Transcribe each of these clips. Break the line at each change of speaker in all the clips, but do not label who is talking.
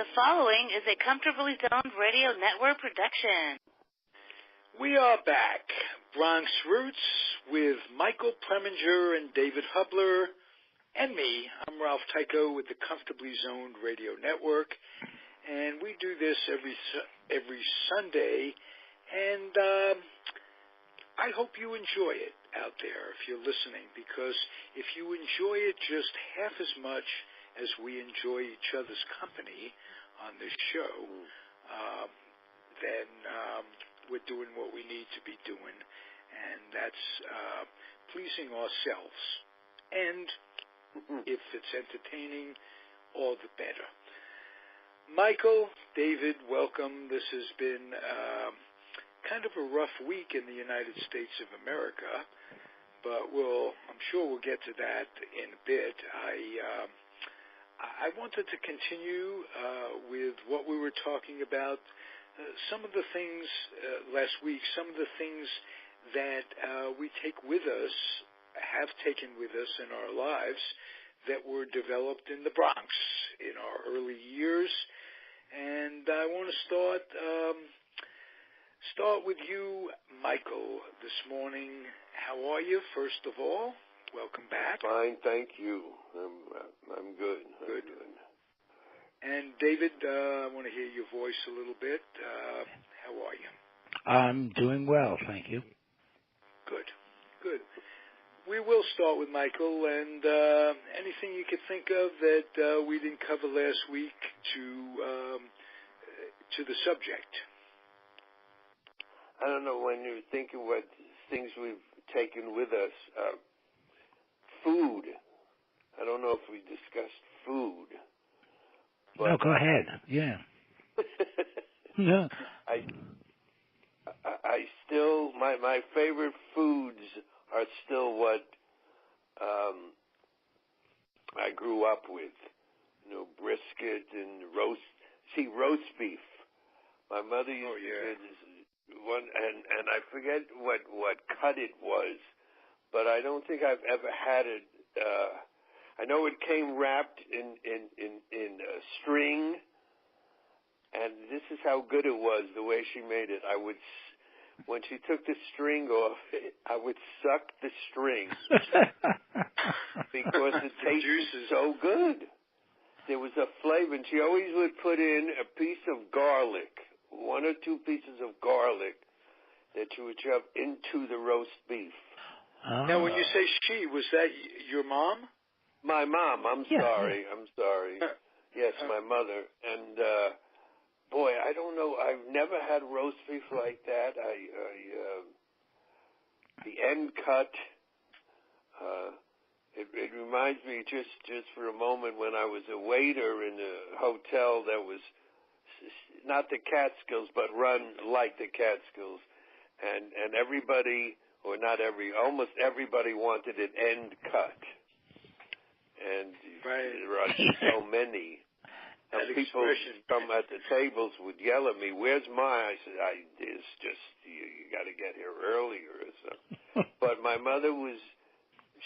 The following is a Comfortably Zoned Radio Network production.
We are back. Bronx Roots with Michael Preminger and David Hubler and me. I'm Ralph Tycho with the Comfortably Zoned Radio Network, and we do this every Sunday, and I hope you enjoy it out there if you're listening, because if you enjoy it just half as much as we enjoy each other's company on this show, then we're doing what we need to be doing, and that's pleasing ourselves. And if it's entertaining, all the better. Michael, David, welcome. This has been kind of a rough week in the United States of America, but I'm sure we'll get to that in a bit. I wanted to continue with what we were talking about. Some of the things last week, some of the things that we take with us, have taken with us in our lives that were developed in the Bronx in our early years. And I want to start with you, Michael, this morning. How are you, first of all? Welcome back.
Fine, thank you. I'm good.
Good. And David, I want to hear your voice a little bit. How are you?
I'm doing well, thank you.
Good. We will start with Michael, and anything you could think of that we didn't cover last week to the subject.
I don't know, when you think of what things we've taken with us. Food. I don't know if we discussed food. But
no, go ahead. Yeah. Yeah.
I still, my favorite foods are still what I grew up with. You know, brisket and roast beef. My mother used to get this one, and I forget what cut it was, but I don't think I've ever had it. I know it came wrapped in a string, and this is how good it was, the way she made it. When she took the string off, I would suck the string because the taste was so good. There was a flavor, and she always would put in a piece of garlic, 1 or 2 pieces of garlic that she would shove into the roast beef.
Oh.
Now, when you say she, was that your mom?
My mom. I'm sorry. Yes, my mother. And boy, I don't know. I've never had roast beef like that. The end cut. It reminds me just for a moment when I was a waiter in a hotel that was not the Catskills, but run like the Catskills, and everybody, or not almost everybody wanted an end cut. And there are so many. And people come at the tables would yell at me, "Where's mine?" I said, "It's just, you got to get here earlier." So. But my mother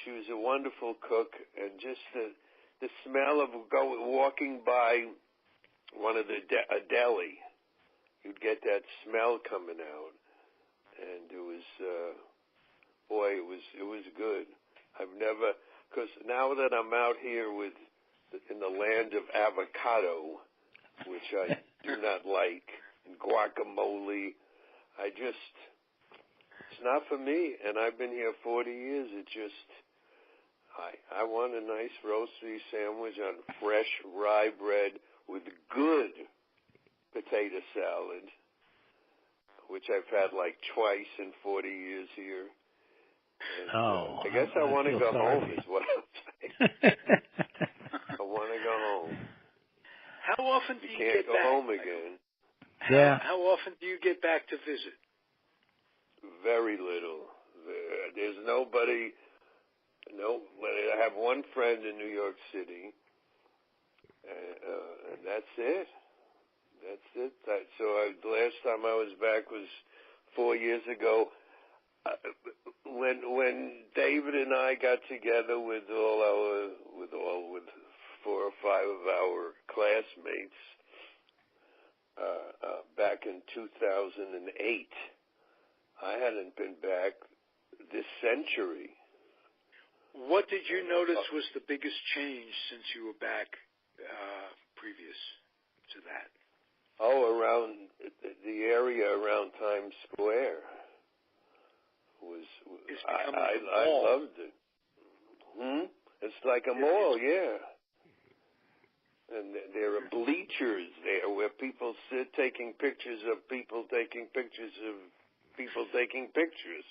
she was a wonderful cook, and just the smell of walking by one of a deli, you'd get that smell coming out, and it was, it was good. I've never. Because now that I'm out here in the land of avocado, which I do not like, and guacamole, it's not for me. And I've been here 40 years. I want a nice roast beef sandwich on fresh rye bread with good potato salad, which I've had like twice in 40 years here. And, I guess I want to go home is what I'm saying. I want to go home.
How often do you get back?
Can't go home again.
Yeah.
How often do you get back to visit?
Very little. There's nobody. No, I have one friend in New York City, and that's it. So the last time I was back was 4 years ago. When David and I got together with 4 or 5 of our classmates, back in 2008. I hadn't been back this century.
What did you notice was the biggest change since you were back previous to that?
Oh, around the area around Times Square I loved it. It's like a mall, yeah. And there are bleachers there where people sit taking pictures of people taking pictures of people taking pictures.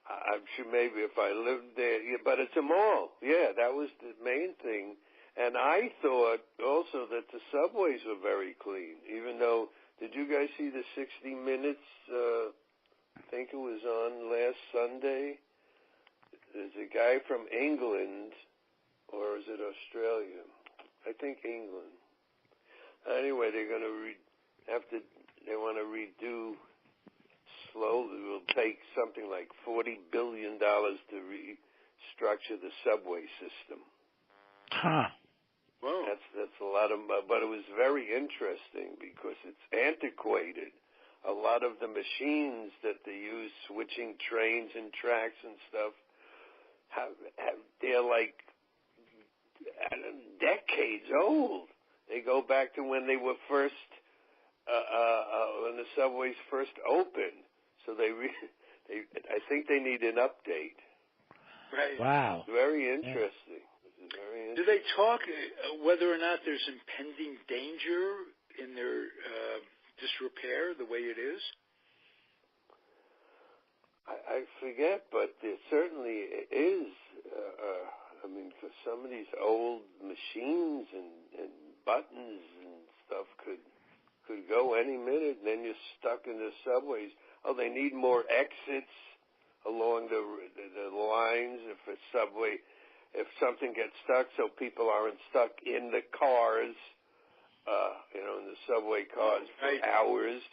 I'm sure maybe if I lived there, yeah, but it's a mall. Yeah, that was the main thing. And I thought also that the subways were very clean, even though, did you guys see the 60 Minutes, I think it was on last Sunday? There's a guy from England, or is it Australia? I think England. Anyway, they're going to they want to redo slowly. It will take something like $40 billion to restructure the subway system.
Huh.
Whoa.
That's a lot of, but it was very interesting because it's antiquated. A lot of the machines that they use switching trains and tracks and stuff they're like decades old. They go back to when they were first when the subways first opened. So I think they need an update.
Right.
Wow.
Very interesting.
Yeah.
Very interesting.
Do they talk whether or not there's impending danger in their disrepair the way it is?
I forget, but there certainly is. I mean, for some of these old machines and buttons and stuff could go any minute, and then you're stuck in the subways. Oh, they need more exits along the lines if a subway, if something gets stuck, so people aren't stuck in the cars, in the subway cars for hours.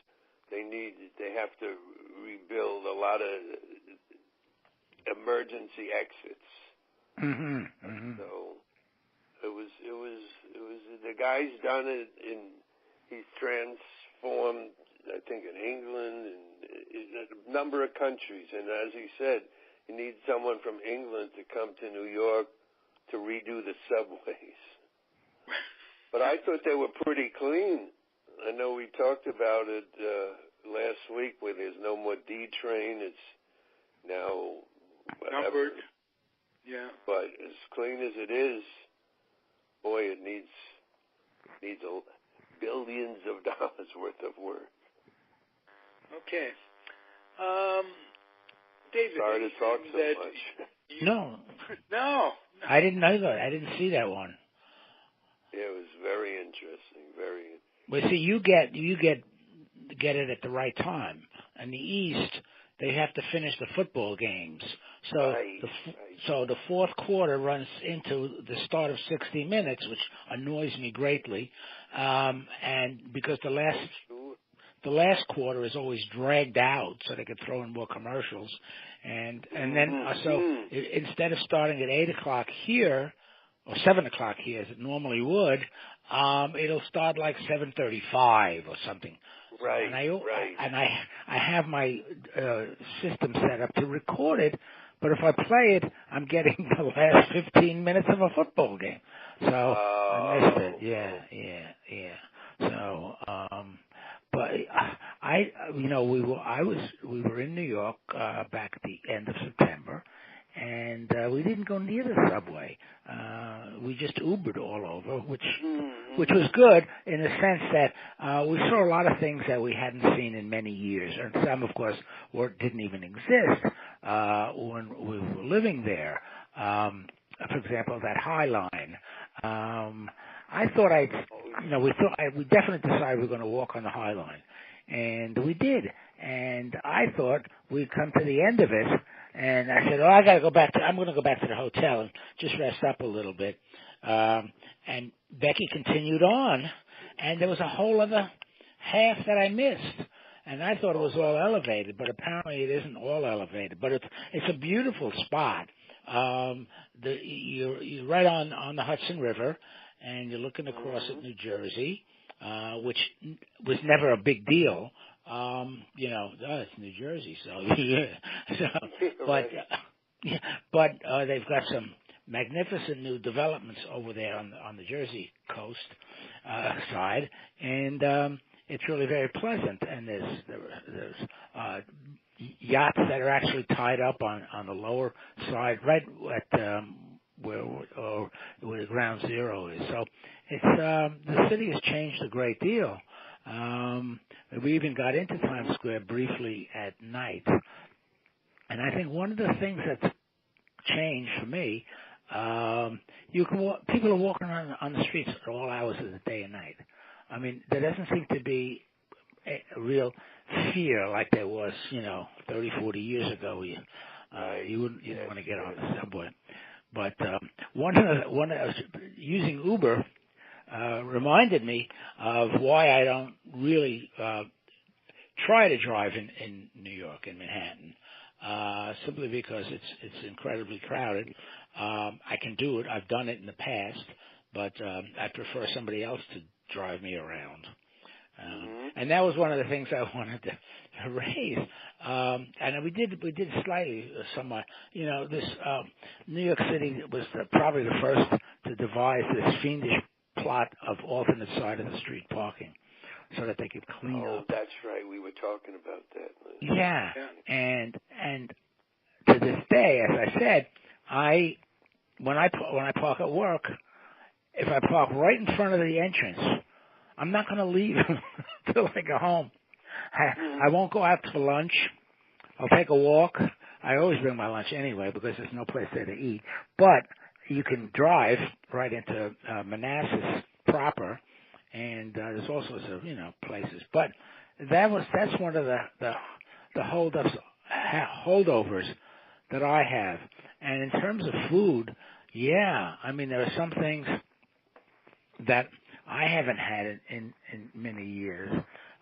They have to rebuild a lot of emergency exits.
Mm-hmm. Mm-hmm.
So it was the guy's done it he's transformed, I think, in England and a number of countries. And as he said, he needs someone from England to come to New York to redo the subways. But I thought they were pretty clean. I know we talked about it last week where there's no more D train. It's now
numbered. Yeah.
But as clean as it is, boy, it needs billions of dollars worth of work.
Okay. David,
sorry to talk so much.
No.
No.
I didn't either. I didn't see that one.
Yeah, it was very interesting. Very.
Well, see, you get it at the right time. In the East, they have to finish the football games, so so the fourth quarter runs into the start of 60 Minutes, which annoys me greatly, and because the last quarter is always dragged out, so they could throw in more commercials, and then instead of starting at 8:00 here. Or 7:00 here, as it normally would, it'll start like 7:35 or something.
Right.
And I have my system set up to record it, but if I play it, I'm getting the last 15 minutes of a football game. So I missed it. Yeah. So, but we were in New York back at the end of September. And we didn't go near the subway. We just Ubered all over, which was good in the sense that we saw a lot of things that we hadn't seen in many years, and some, of course, didn't even exist when we were living there. For example, that High Line. I thought we definitely decided we were going to walk on the High Line, and we did. And I thought we'd come to the end of it. And I said, I'm going to go back to the hotel and just rest up a little bit. And Becky continued on, and there was a whole other half that I missed. And I thought it was all elevated, but apparently it isn't all elevated. But it's a beautiful spot. You're right on the Hudson River, and you're looking across at New Jersey, which was never a big deal. It's New Jersey, so but they've got some magnificent new developments over there on the Jersey coast side, and it's really very pleasant. And there's yachts that are actually tied up on the lower side, right at where the ground zero is. So it's the city has changed a great deal. We even got into Times Square briefly at night, and I think one of the things that's changed for me, people are walking around on the streets at all hours of the day and night. I mean, there doesn't seem to be a real fear like there was, 30, 40 years ago. You didn't want to get on the subway. But using Uber reminded me of why I don't really try to drive in New York, in Manhattan, simply because it's incredibly crowded. I can do it. I've done it in the past, but I prefer somebody else to drive me around. And that was one of the things I wanted to raise. And we did slightly, somewhat. This New York City was probably the first to devise this fiendish plot of alternate side of the street parking, so that they could clean up.
Oh, that's right. We were talking about that.
Yeah. And to this day, as I said, when I park at work, if I park right in front of the entrance, I'm not going to leave until I go home. I won't go out for lunch. I'll take a walk. I always bring my lunch anyway because there's no place there to eat. But you can drive right into Manassas proper, and there's all sorts of places. But that's one of the holdovers that I have. And in terms of food, yeah, I mean there are some things that I haven't had in many years.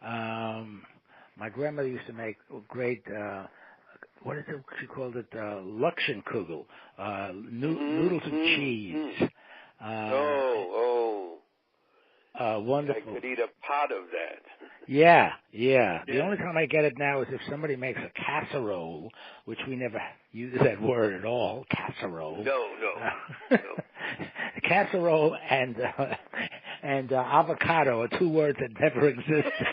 My grandmother used to make great, what is it? She called it Luxenkugel, noodles and cheese. Wonderful.
I could eat a pot of that.
Yeah. The only time I get it now is if somebody makes a casserole, which we never use that word at all, casserole.
No.
Casserole and avocado are two words that never existed.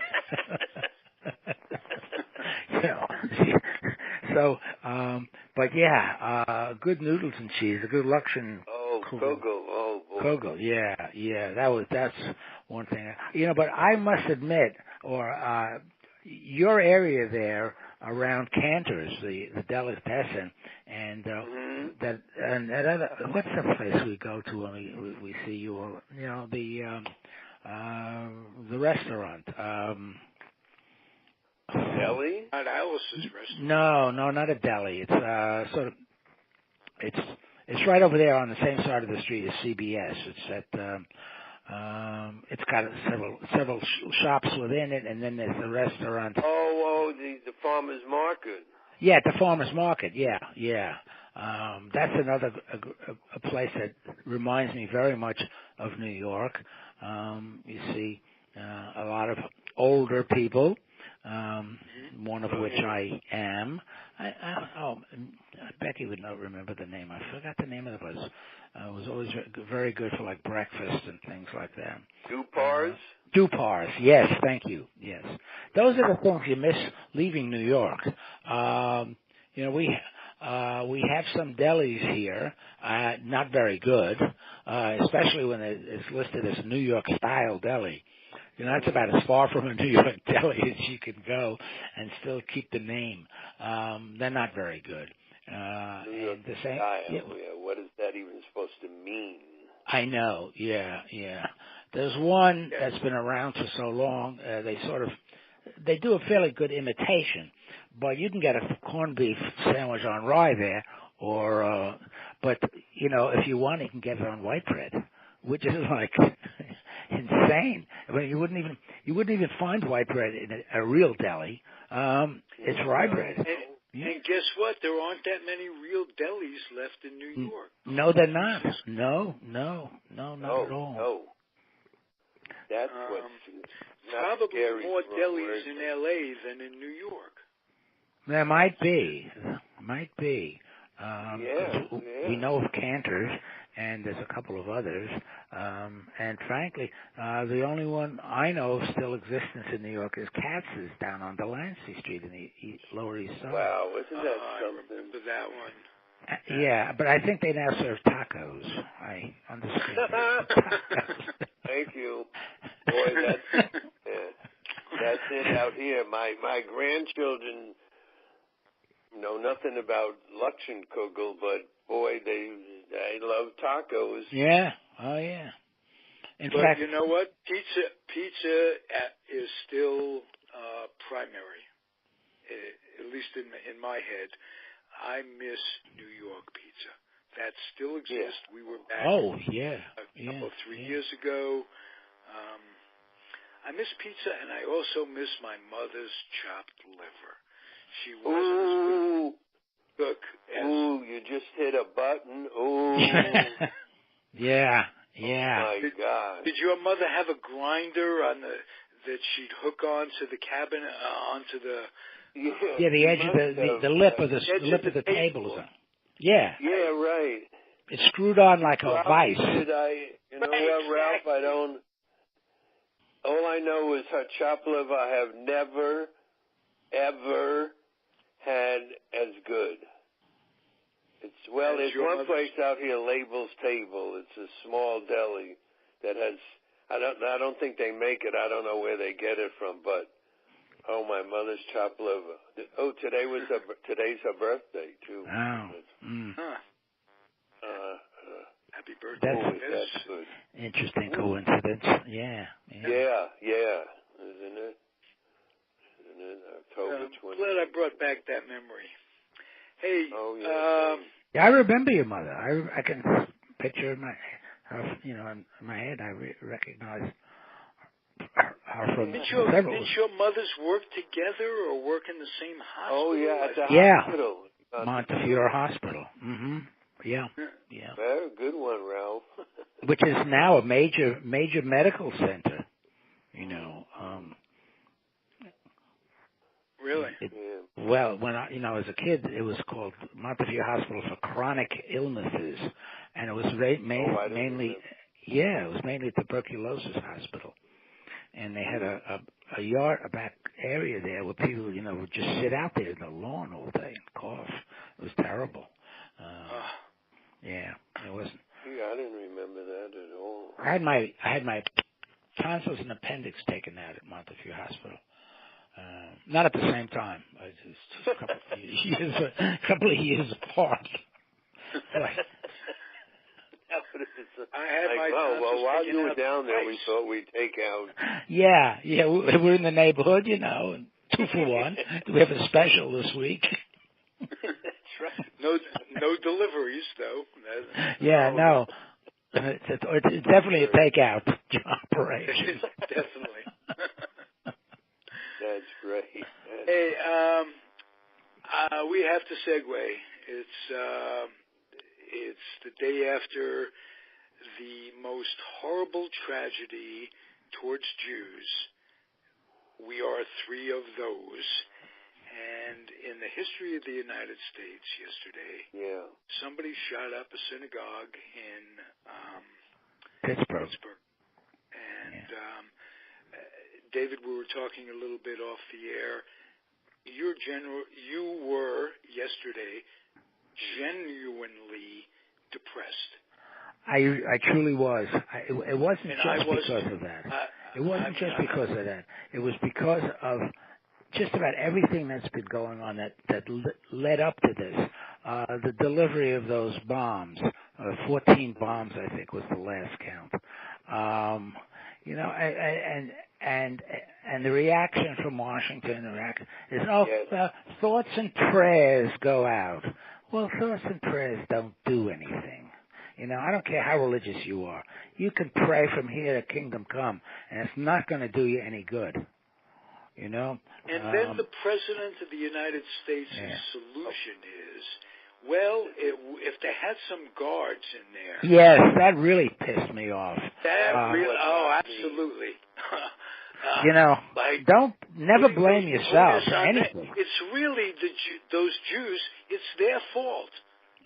But yeah, good noodles and cheese, a good Luxen.
Oh, Kogel. Oh, boy.
Kogel, yeah. That's one thing. But I must admit, your area there around Cantor's, the delicatessen, and that other, what's the place we go to when we see you? The restaurant.
Deli?
Not Alice's restaurant.
No, not a deli. It's sort of, it's right over there on the same side of the street as CBS. It's at, it's got several shops within it, and then there's the restaurant.
Oh, the farmer's market.
Yeah, the farmer's market. Yeah. That's another a place that reminds me very much of New York. You see a lot of older people. One of which I am. Becky would not remember the name. I forgot the name of the place. It was always very good for like breakfast and things like that. Dupars, yes, thank you. Yes, those are the things you miss leaving New York. We have some delis here, not very good, especially when it's listed as New York style deli. That's about as far from a New York deli as you can go and still keep the name. They're not very good.
New York style. Yeah. What is that even supposed to mean?
I know. Yeah. There's one that's been around for so long. They do a fairly good imitation, but you can get a corned beef sandwich on rye there, but if you want, you can get it on white bread, which is like insane. I mean, you wouldn't even find white bread in a real deli. It's rye bread.
And guess what? There aren't that many real delis left in New York.
No, they're not. No, not at all.
No. That's what's
probably
scary
more delis in L.A. than in New York.
There might be. We know of Cantor's, and there's a couple of others. And frankly, the only one I know of still existence in New York is Katz's down on Delancey Street in the Lower East Side.
Wow, isn't that
I
something?
remember that one.
Yeah, but I think they now serve tacos. I understand.
Thank you. Boy, that's it out here. My grandchildren know nothing about Luxemkugel, but boy, they love tacos.
Yeah. Oh, yeah. In fact,
you know what? Pizza is still primary. At least in my head, I miss New York pizza. That still exists.
Yeah.
We were back.
Oh, yeah.
A couple, 3 years ago. I miss pizza, and I also miss my mother's chopped liver. She wasn't as good cook as...
Ooh, you just hit a button. Ooh.
Yeah.
Oh, my God.
Did your mother have a grinder that she'd hook onto the cabinet, onto the...
Yeah, the edge of the lip of the table. Yeah.
Yeah, right.
It's screwed on like a vice.
You know what, Ralph? All I know is her chopped liver I have never, ever had as good. There's one place out here, Label's Table. It's a small deli that has, I don't think they make it. I don't know where they get it from, but oh, my mother's chopped liver. Oh, today's her birthday too.
Oh.
Happy birthday.
That's good.
Interesting coincidence. Yeah.
Yeah. Isn't it? October 20th.
Glad I brought back that memory. Hey,
yeah, I remember your mother. I can picture in my head. I recognize her from several.
Did your mothers work together or work in the same hospital?
Oh, yeah, at the hospital.
Montefiore Hospital. Mm-hmm. Yeah.
Very good one, Ralph.
Which is now a major medical center.
Really?
Well, when I was a kid, it was called Montefiore Hospital for Chronic Illnesses, and it was mainly a tuberculosis hospital, and they had a back area there where people, would just sit out there in the lawn all day and cough. It was terrible. Yeah, it wasn't.
Yeah, I didn't remember that at all.
I had my tonsils and appendix taken out at Montefiore Hospital. Not at the same time. Just a couple of years apart.
While you were down there, we thought we'd take out.
Yeah, we're in the neighborhood, and 2 for 1. We have a special this week.
That's right. No deliveries, though.
No. It's definitely a takeout operation.
Definitely.
That's great.
Hey, we have to segue. It's the day after the most horrible tragedy towards Jews. We are 3 of those. And in the history of the United States yesterday, somebody shot up a synagogue in
Pittsburgh.
And David, we were talking a little bit off the air. You were yesterday genuinely depressed.
I truly was. It wasn't because of that. It wasn't just because of that. It was because of just about everything that's been going on that led up to this. The delivery of those bombs, 14 bombs, I think, was the last count. And the reaction from Washington is, thoughts and prayers go out. Well, thoughts and prayers don't do anything. I don't care how religious you are. You can pray from here to kingdom come, and it's not going to do you any good. you know.
And then the President of the United States' solution is, well, if they had some guards in there.
Yes, that really pissed me off.
Absolutely.
You know, never blame yourself for anything.
It's really those Jews. It's their fault.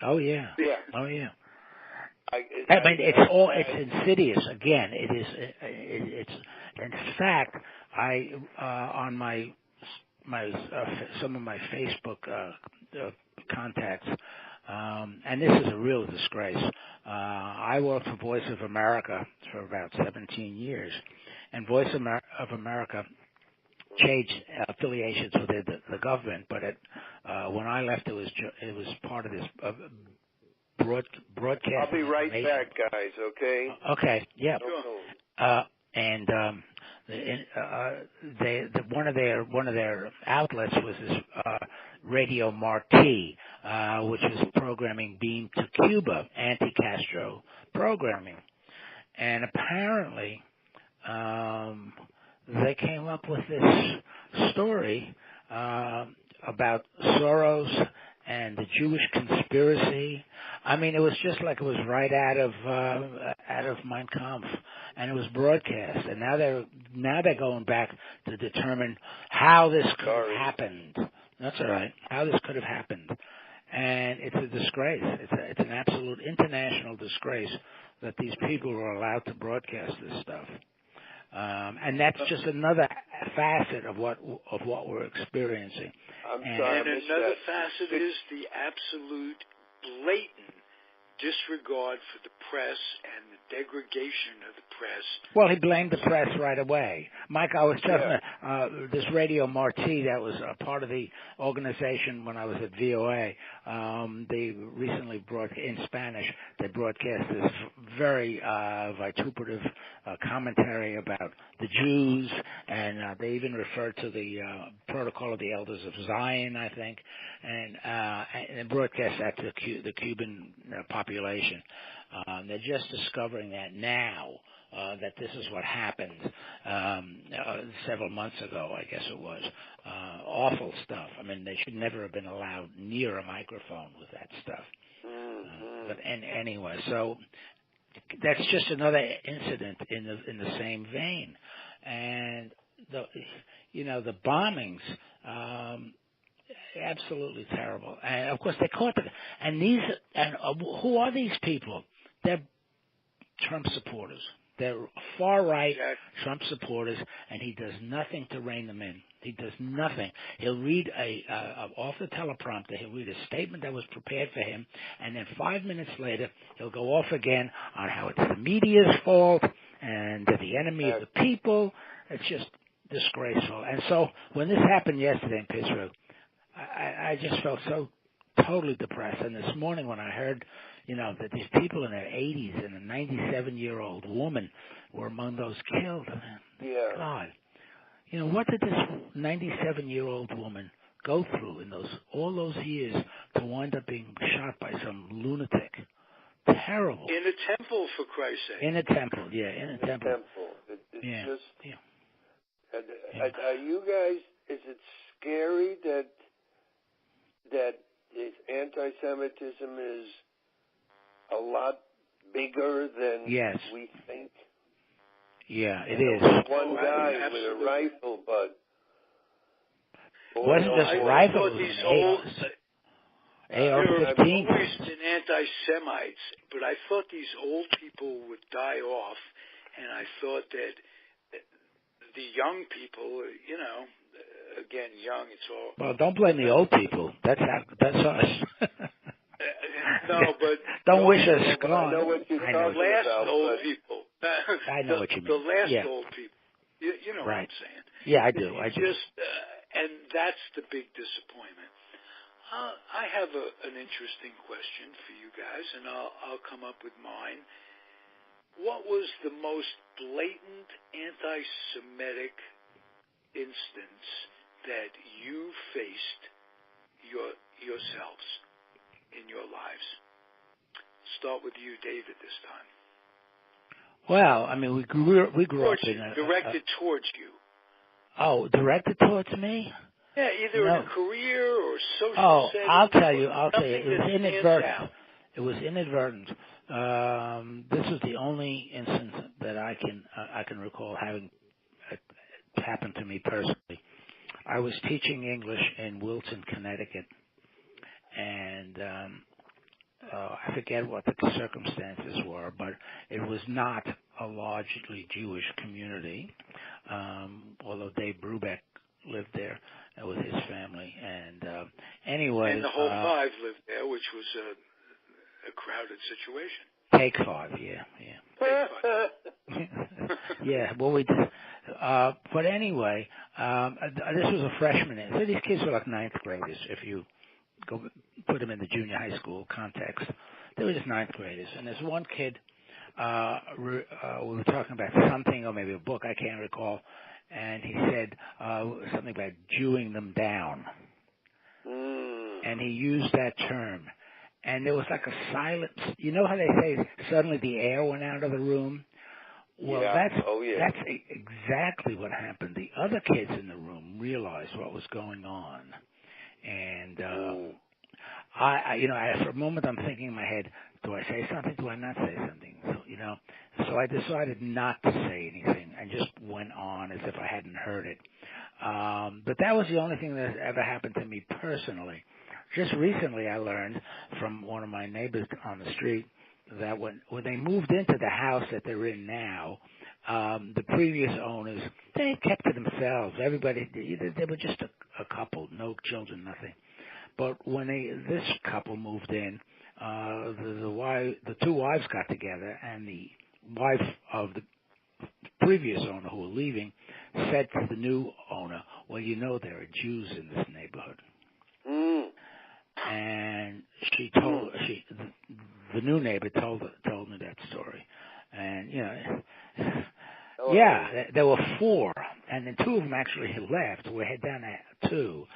Oh yeah.
Yeah.
Oh yeah. I mean, it's insidious. Again, it is. It's in fact, I on my some of my Facebook contacts, and this is a real disgrace. I worked for Voice of America for about 17 years, and Voice of America changed affiliations with the government, but when I left, it was part of this broadcast.
I'll be right back, guys. Okay.
Okay. Yeah.
Sure.
And one of their outlets was this Radio Marti, which was programming beamed to Cuba, anti-Castro programming, and apparently they came up with this story about Soros and the Jewish conspiracy. I mean, it was just like it was right out of Mein Kampf, and it was broadcast. And now they're going back to determine how this could have happened. That's all right. How this could have happened, and it's a disgrace. It's an absolute international disgrace that these people were allowed to broadcast this stuff. And that's just another facet of what we're experiencing.
And another facet is the absolute blatant disregard for the press and the degradation of the press.
Well, he blamed the press right away. Mike, I was telling this Radio Marti that was a part of the organization when I was at VOA. They recently brought in Spanish. They broadcast this very vituperative commentary about the Jews, and they even referred to the Protocol of the Elders of Zion, I think, and broadcast that to the Cuban population. They're just discovering that now, that this is what happened several months ago, I guess it was. Awful stuff. I mean, they should never have been allowed near a microphone with that stuff. But anyway, so that's just another incident in the same vein. And the bombings, absolutely terrible. And of course they caught them. And who are these people? They're Trump supporters. They're far-right Trump supporters, and he does nothing to rein them in. He does nothing. He'll read off the teleprompter, he'll read a statement that was prepared for him, and then 5 minutes later, he'll go off again on how it's the media's fault and they're the enemy of the people. It's just disgraceful. And so when this happened yesterday in Pittsburgh, I just felt so totally depressed. And this morning when I heard that these people in their 80s and a 97-year-old woman were among those killed. God, what did this 97-year-old woman go through in all those years to wind up being shot by some lunatic? Terrible.
In a temple, for Christ's sake.
In a temple, in a temple.
It's just. And are you guys? Is it scary that anti-Semitism is a lot bigger than we think?
Yeah, it is.
One guy with a rifle, but
wasn't just rifle. It was AR-15.
I've always been anti-Semites, but I thought these old people would die off, and I thought that the young people, again, young, it's all.
Well, don't blame the old people. That's us.
No, but
don't wish us gone.
I know what you're talking about.
Old people.
I know what you mean.
The last old people. You know what I'm saying?
Yeah, I do.
And that's the big disappointment. I have an interesting question for you guys, and I'll come up with mine. What was the most blatant anti-Semitic instance that you faced yourselves in your lives? Start with you, David, this time.
Well, I mean, we grew up in
directed towards you.
Oh, directed towards me?
Yeah, either in a career or social setting.
I'll tell you. It was
inadvertent.
It was inadvertent. This was the only instance that I can recall having happened to me personally. I was teaching English in Wilton, Connecticut, and I forget what the circumstances were, but it was not a largely Jewish community, although Dave Brubeck lived there with his family. And anyway...
And the whole five lived there, which was a crowded situation.
Take five, yeah. Yeah, well, we did. But anyway, this was a freshman. So these kids were like ninth graders, if you go put them in the junior high school context. They were just ninth graders. And there's one kid, we were talking about something, or maybe a book, I can't recall, and he said something about Jewing them down. And he used that term. And there was like a silence. You know how they say suddenly the air went out of the room? Well, that's exactly what happened. The other kids in the room realized what was going on. And I for a moment I'm thinking in my head, do I say something? Do I not say something? So I decided not to say anything and just went on as if I hadn't heard it. But that was the only thing that ever happened to me personally. Just recently I learned from one of my neighbors on the street that when they moved into the house that they're in now, the previous owners, they kept to themselves. Everybody, they were just a couple, no children, nothing. But when this couple moved in, the two wives got together, and the wife of the previous owner who were leaving said to the new owner, well, there are Jews in this neighborhood. And the new neighbor told me that story. And, there were four, and then two of them actually had left. We're head down to two.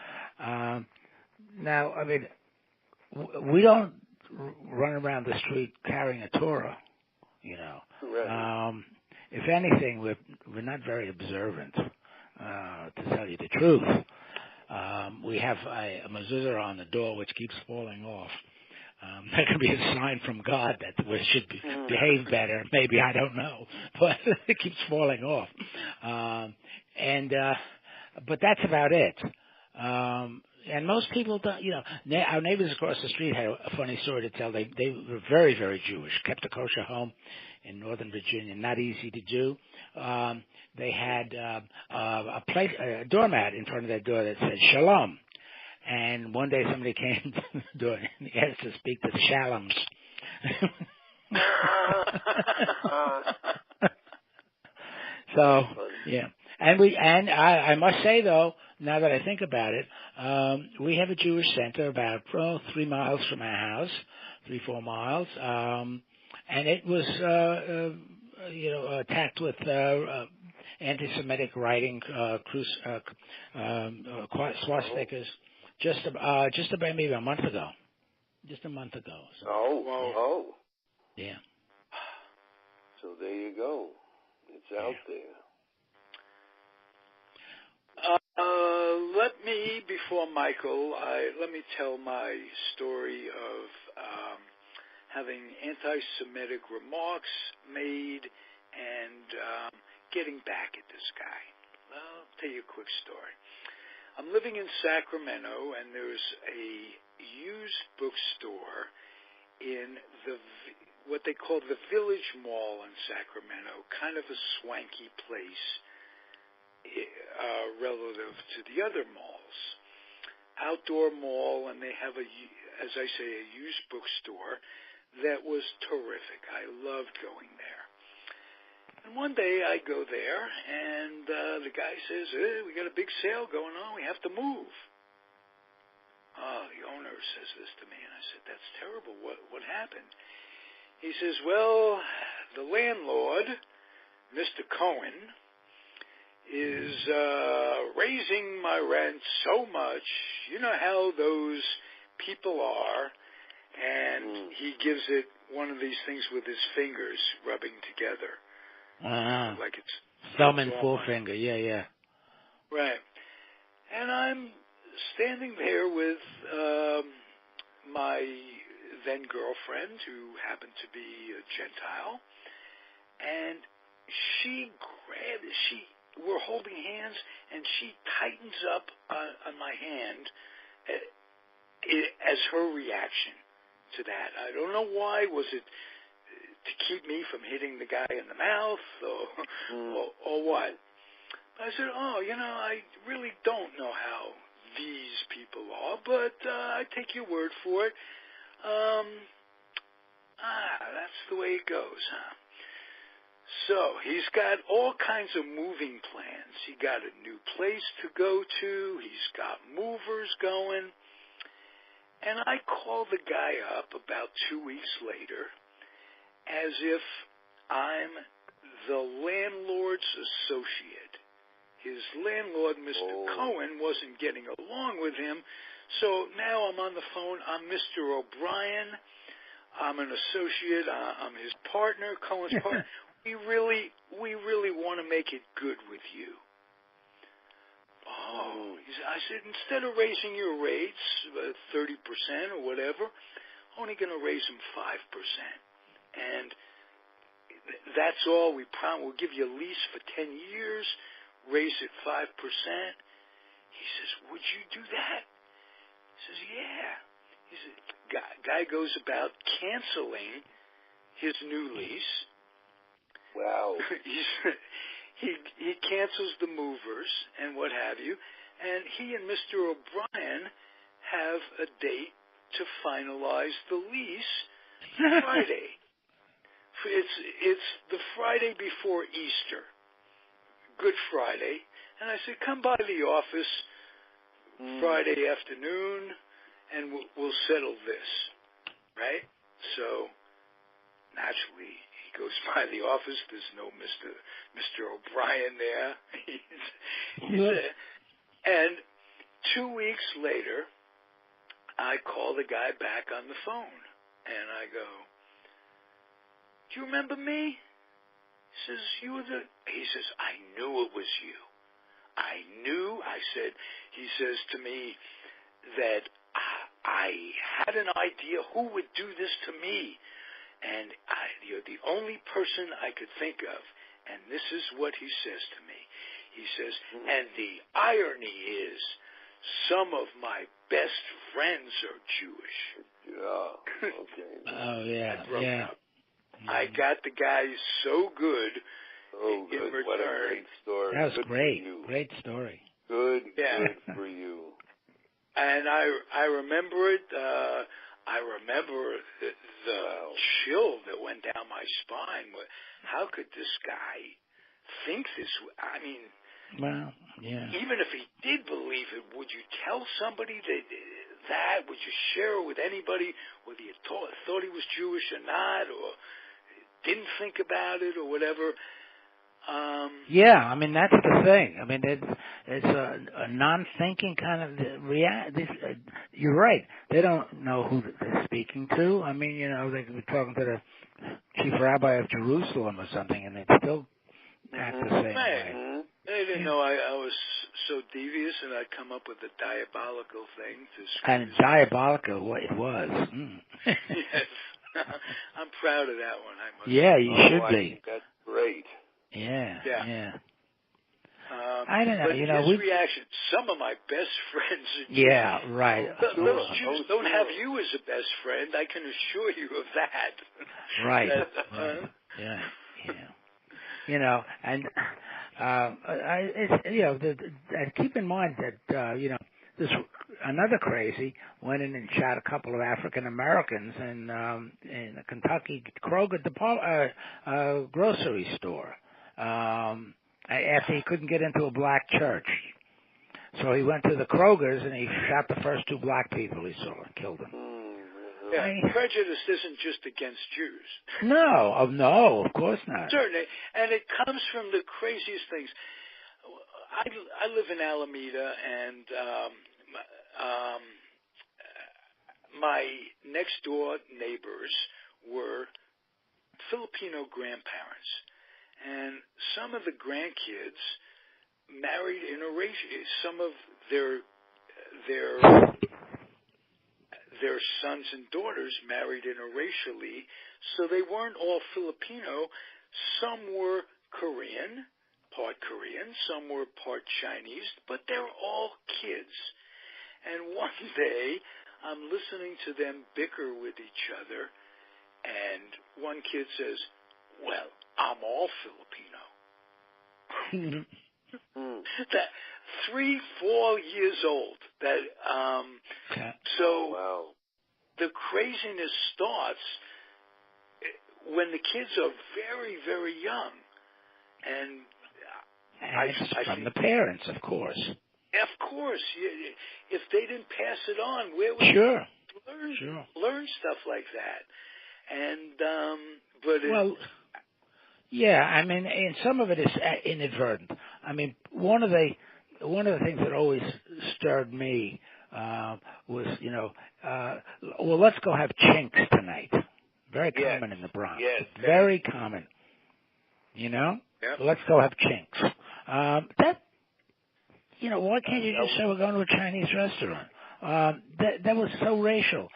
Now, I mean, we don't run around the street carrying a Torah, Right. If anything, we're not very observant, to tell you the truth. We have a mezuzah on the door which keeps falling off. That could be a sign from God that we should behave better. Maybe, I don't know, but it keeps falling off. But that's about it. And most people don't, our neighbors across the street had a funny story to tell. They were very, very Jewish, kept a kosher home in Northern Virginia, not easy to do. They had a doormat in front of their door that said Shalom. And one day somebody came to the door and he asked to speak to the Shaloms. So, yeah. And I must say, though, now that I think about it, we have a Jewish center about 3 miles from our house, 3-4 miles, and it was, attacked with anti-Semitic writing, swastikas, just about maybe a month ago. Just a month ago. So.
Oh.
Yeah.
So there you go. It's out there.
Before Michael, let me tell my story of having anti-Semitic remarks made and getting back at this guy. I'll tell you a quick story. I'm living in Sacramento, and there's a used bookstore in what they call the Village Mall in Sacramento, kind of a swanky place relative to the other malls. Outdoor mall, and they have as I say, a used bookstore that was terrific. I loved going there. And one day I go there, and the guy says, we got a big sale going on. We have to move. The owner says this to me, and I said, that's terrible. What happened? He says, well, the landlord, Mr. Cohen, is raising my rent so much. You know how those people are, and he gives it one of these things with his fingers rubbing together. Like it's
thumb and forefinger, yeah.
Right. And I'm standing there with my then girlfriend, who happened to be a Gentile, and we're holding hands, and she tightens up on my hand as her reaction to that. I don't know why. Was it to keep me from hitting the guy in the mouth, or what? I said, I really don't know how these people are, but I take your word for it. That's the way it goes, huh? So he's got all kinds of moving plans. He got a new place to go to. He's got movers going. And I call the guy up about 2 weeks later as if I'm the landlord's associate. His landlord, Mr. Cohen, wasn't getting along with him, so now I'm on the phone. I'm Mr. O'Brien. I'm an associate. I'm his partner, Cohen's partner. We really want to make it good with you. I said, instead of raising your rates 30% or whatever, I'm only going to raise them 5%. And that's all. We'll give you a lease for 10 years, raise it 5%. He says, would you do that? He says, yeah. He said, guy goes about canceling his new lease.
Wow.
He cancels the movers and what have you, and he and Mr. O'Brien have a date to finalize the lease Friday. It's the Friday before Easter, Good Friday, and I said, come by the office Friday afternoon, and we'll settle this, right? So naturally, he goes by the office. There's no Mr. O'Brien there. And 2 weeks later, I call the guy back on the phone, and I go, do you remember me? He says, he says, I knew it was you. I knew, he says to me that I had an idea who would do this to me. And you're the only person I could think of. And this is what he says to me. He says, and the irony is, some of my best friends are Jewish.
Yeah, okay.
Oh, yeah,
yeah. I got the guy so good in return.
What a great story.
That was
good
great. Great story.
Good for you.
And I remember it. I remember the chill that went down my spine. How could this guy think this? I mean,
well, yeah.
Even if he did believe it, would you tell somebody that? Would you share it with anybody, whether you thought he was Jewish or not, or didn't think about it or whatever?
Yeah, I mean, that's the thing. I mean, it's a non-thinking kind of you're right. They don't know who they're speaking to. I mean, they could be talking to the chief rabbi of Jerusalem or something, and they'd still act the same way.
They didn't know I was so devious, and I'd come up with a diabolical thing to.
And diabolical, what it was.
Yes, I'm proud of that one. I must.
Yeah, you should be.
I think that's great.
Yeah.
I
don't know.
But his reaction. Some of my best friends are Jews.
Yeah, right.
Those Jews don't have you as a best friend. I can assure you of that.
Right. Yeah. And and keep in mind that this another crazy went in and shot a couple of African Americans in a Kentucky Kroger grocery store. After he couldn't get into a black church. So he went to the Kroger's and he shot the first two black people he saw and killed them.
Yeah, prejudice isn't just against Jews.
No, of course not.
Certainly, and it comes from the craziest things. I live in Alameda, and my next-door neighbors were Filipino grandparents. And some of the grandkids married interracially. Some of their sons and daughters married interracially, so they weren't all Filipino. Some were Korean, part Korean, some were part Chinese, but they're all kids. And one day, I'm listening to them bicker with each other, and one kid says, well, I'm all Filipino. That 3-4 years old. That so
wow.
The craziness starts when the kids are very, very young, and
it's from the parents, of course.
Of course, if they didn't pass it on, where would
they
learn stuff like that? And but
yeah, I mean, and some of it is inadvertent. I mean, one of the things that always stirred me was, well, let's go have chinks tonight. Very common in the Bronx.
Yes.
Very common. Yep. Let's go have chinks. Why can't you just say we're going to a Chinese restaurant? That was so racial.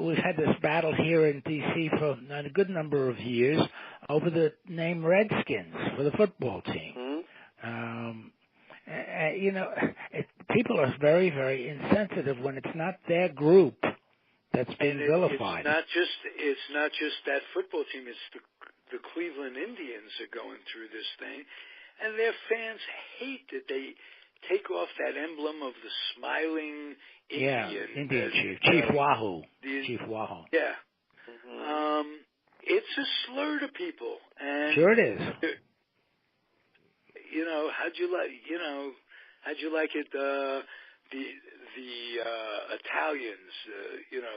We've had this battle here in D.C. for a good number of years over the name Redskins for the football team. People are very, very insensitive when it's not their group that's being vilified.
It's not just that football team. It's the Cleveland Indians are going through this thing, and their fans hate that they take off that emblem of the smiling Indian
Chief Wahoo. Chief Wahoo.
Yeah. It's a slur to people. And
sure it is.
How'd you like it? The Italians,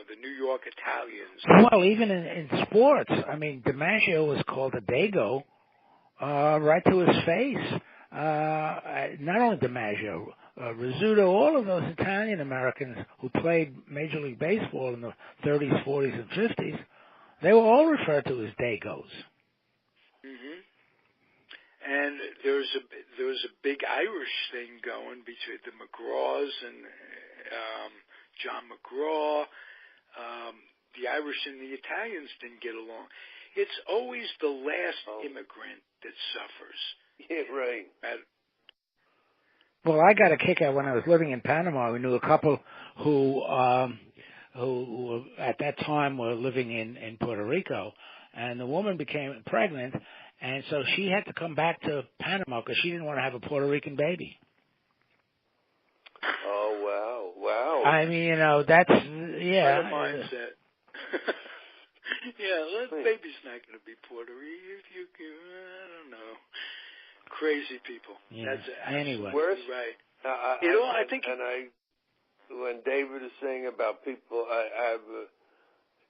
the New York Italians.
Well, even in sports, I mean, DiMaggio was called a Dago right to his face. Not only DiMaggio, Rizzuto, all of those Italian Americans who played Major League Baseball in the 30s, 40s, and 50s, they were all referred to as Dagos.
Mm-hmm. And there was a big Irish thing going between the McGraws and John McGraw. The Irish and the Italians didn't get along. It's always the last immigrant that suffers.
Yeah, right.
Well, I got a kick out when I was living in Panama. We knew a couple who at that time were living in Puerto Rico, and the woman became pregnant, and so she had to come back to Panama because she didn't want to have a Puerto Rican baby.
Oh, wow.
Wow.
I mean, that's, yeah.
What a mindset. Yeah, that baby's not going to be Puerto Rican. I don't know. Crazy people.
Yeah.
That's
anyway.
Worse,
right.
I think. When David is saying about people, I have a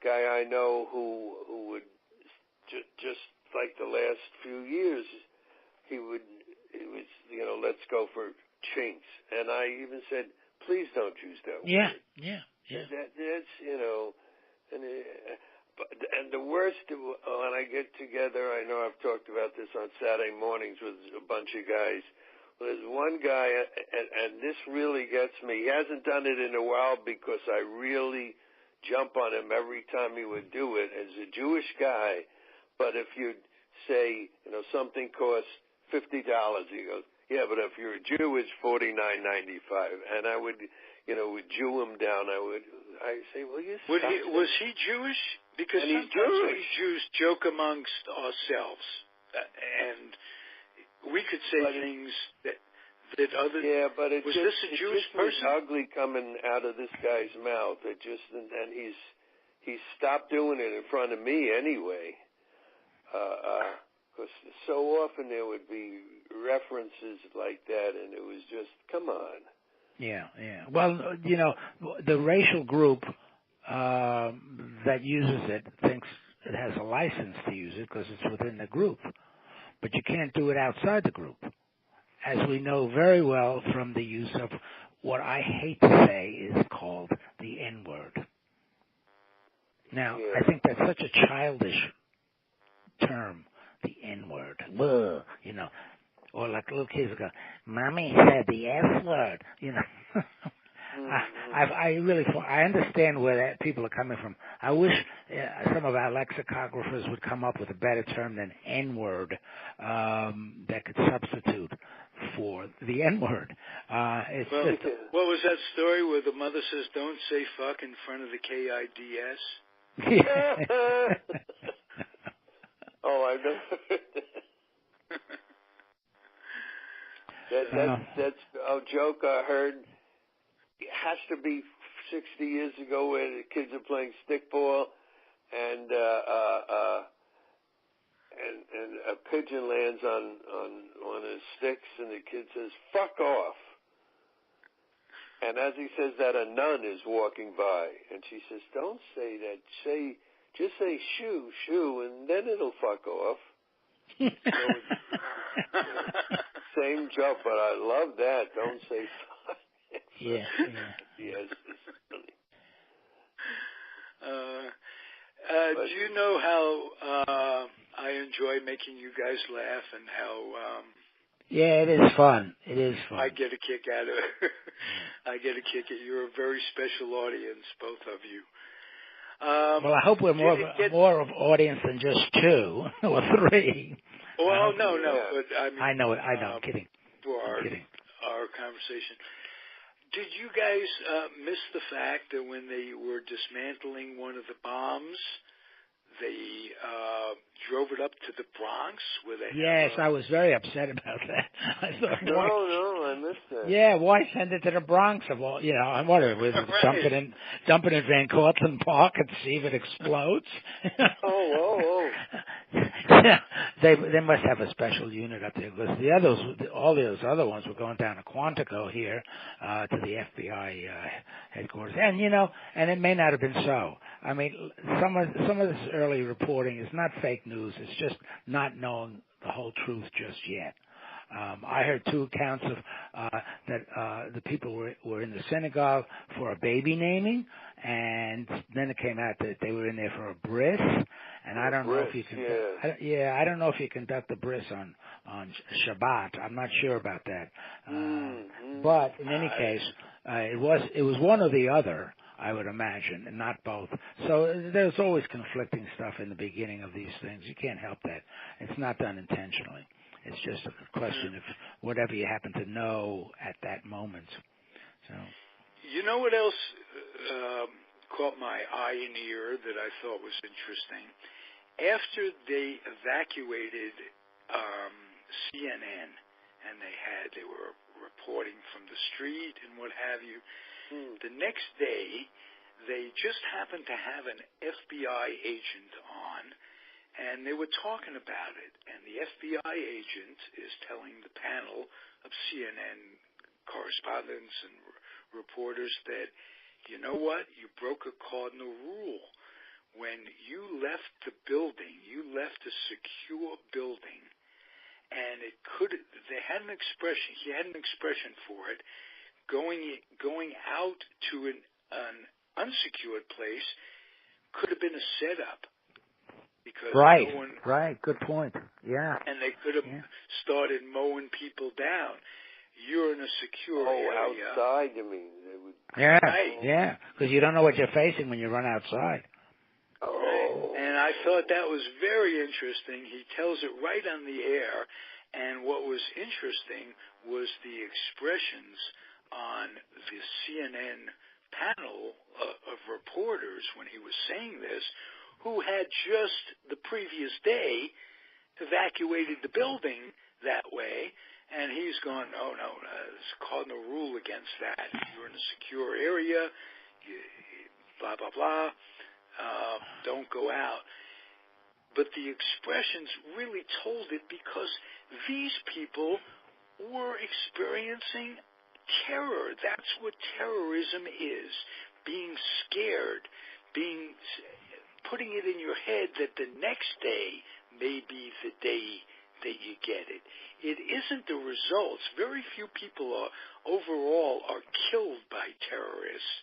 guy I know who would just like the last few years, it was let's go for chinks, and I even said, please don't use that word.
Yeah.
That's and the worst when I get together, I know I've talked about this on Saturday mornings with a bunch of guys. There's one guy, and this really gets me. He hasn't done it in a while because I really jump on him every time he would do it. As a Jewish guy, but if you'd say, something costs $50, he goes, yeah, but if you're a Jew, it's $49.95. And I would, would Jew him down. I say, well, you
was he Jewish? Because
and
sometimes we Jews joke amongst ourselves, and we could say things that other.
Yeah, but
was this a Jewish person?
Ugly coming out of this guy's mouth. And he's stopped doing it in front of me anyway. Because so often there would be references like that, and it was just, come on.
Yeah. Well, the racial group that uses it thinks it has a license to use it because it's within the group. But you can't do it outside the group, as we know very well from the use of what I hate to say is called the N-word. Now, I think that's such a childish term, the N-word. or like little kids go, "Mommy said the S word," you know. I understand where people are coming from. I wish some of our lexicographers would come up with a better term than N-word that could substitute for the N-word.
What was that story where the mother says, "Don't say fuck in front of the KIDS"?
Oh, I know. That's a joke I heard. It has to be 60 years ago where the kids are playing stickball and a pigeon lands on his sticks and the kid says, "Fuck off." And as he says that, a nun is walking by and she says, "Don't say that. Just say shoo, and then it'll fuck off." Same joke, but I love that. Don't say fuck.
Yeah.
Yes.
Do you know how I enjoy making you guys laugh and how...
yeah, it is fun.
I get a kick out of it. I get a kick at You're a very special audience, both of you.
Well, I hope we're more of audience than just 2 or 3.
Well, no. But I mean,
I know it. I'm kidding.
For our conversation. Did you guys miss the fact that when they were dismantling one of the bombs, they drove it up to the Bronx? Yes,
I was very upset about that. I thought,
no, I missed that.
Yeah, why send it to the Bronx of all? You know, I'm wondering, dump it in Van Cortlandt Park and see if it explodes.
Oh.
Yeah, they must have a special unit up there because all those other ones were going down to Quantico here to the FBI headquarters, and and it may not have been so. I mean, some of this early reporting is not fake news; it's just not knowing the whole truth just yet. I heard 2 accounts of that the people were in the synagogue for a baby naming, and then it came out that they were in there for a bris. And I don't know if you can. I don't know if you conduct the bris on Shabbat. I'm not sure about that. But in any case, it was one or the other, I would imagine, and not both. So there's always conflicting stuff in the beginning of these things. You can't help that. It's not done intentionally. It's just a question of whatever you happen to know at that moment. So,
you know what else caught my eye and ear that I thought was interesting? After they evacuated CNN and they were reporting from the street and what have you, the next day they just happened to have an FBI agent on, and they were talking about it. And the FBI agent is telling the panel of CNN correspondents and reporters that, you know what, you broke a cardinal rule. When you left the building, you left a secure building, and they had an expression, he had an expression for it, going out to an unsecured place could have been a setup. Because
right, good point. Yeah.
And they could have started mowing people down. You're in a secure area.
Outside, you mean? They would...
Yeah,
right.
Yeah, because you don't know what you're facing when you run outside.
Oh. And I thought that was very interesting. He tells it right on the air. And what was interesting was the expressions on the CNN panel of reporters when he was saying this, who had just the previous day evacuated the building that way. And he's gone, no, there's a cardinal rule against that. You're in a secure area, blah, blah, blah. Don't go out. But the expressions really told it because these people were experiencing terror. That's what terrorism is. Being scared, putting it in your head that the next day may be the day that you get it. It isn't the results. Very few people overall are killed by terrorists,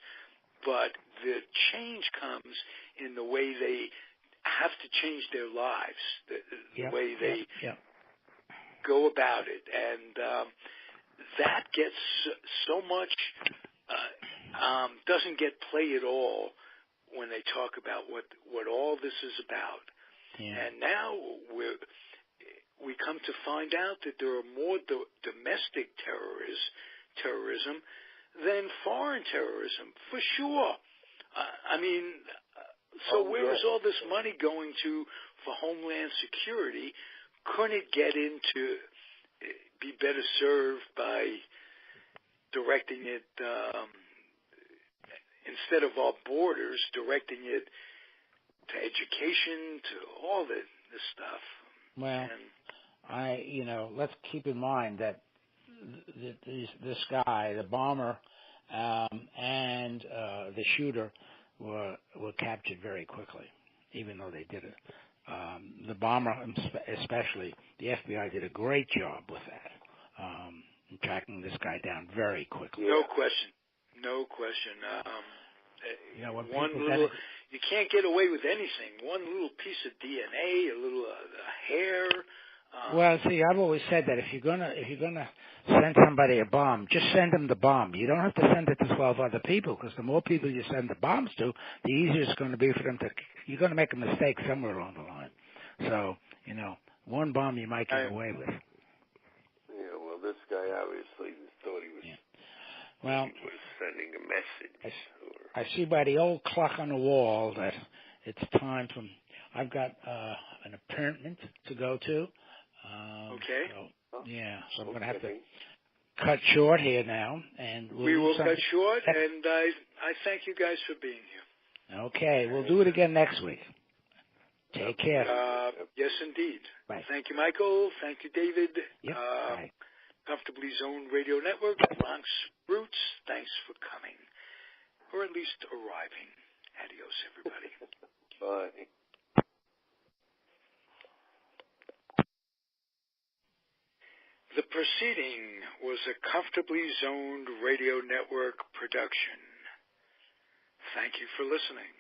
but the change comes in the way they have to change their lives, the way they go about it, and that gets so much doesn't get play at all when they talk about what all this is about.
Yeah.
And now we come to find out that there are more domestic terrorism than foreign terrorism, for sure. Where is all this money going to for Homeland Security? Couldn't it be better served by directing it, instead of our borders, directing it to education, to all this stuff?
Well, let's keep in mind that this guy, the bomber, and the shooter were captured very quickly, even though they did it. The bomber, especially, the FBI did a great job with that, tracking this guy down very quickly.
No question. You can't get away with anything. One little piece of DNA, a little hair.
Well, see, I've always said that if you're gonna send somebody a bomb, just send them the bomb. You don't have to send it to 12 other people, because the more people you send the bombs to, the easier it's going to be for them to. You're going to make a mistake somewhere along the line. So, one bomb you might get away with.
Yeah, well, this guy obviously thought he was.
Yeah. Well,
he was sending a message.
I see by the old clock on the wall that it's time for. I've got an appointment to go to.
Okay.
So I'm going to have to cut short here now, and
we will cut short. And I thank you guys for being here.
Okay, we'll do it again next week. Take care.
Yes, indeed.
Bye.
Thank you, Michael. Thank you, David.
Yep. Bye.
Comfortably Zoned Radio Network, Bronx Roots. Thanks for coming, or at least arriving. Adios, everybody.
Bye.
The proceeding was a Comfortably Zoned Radio Network production. Thank you for listening.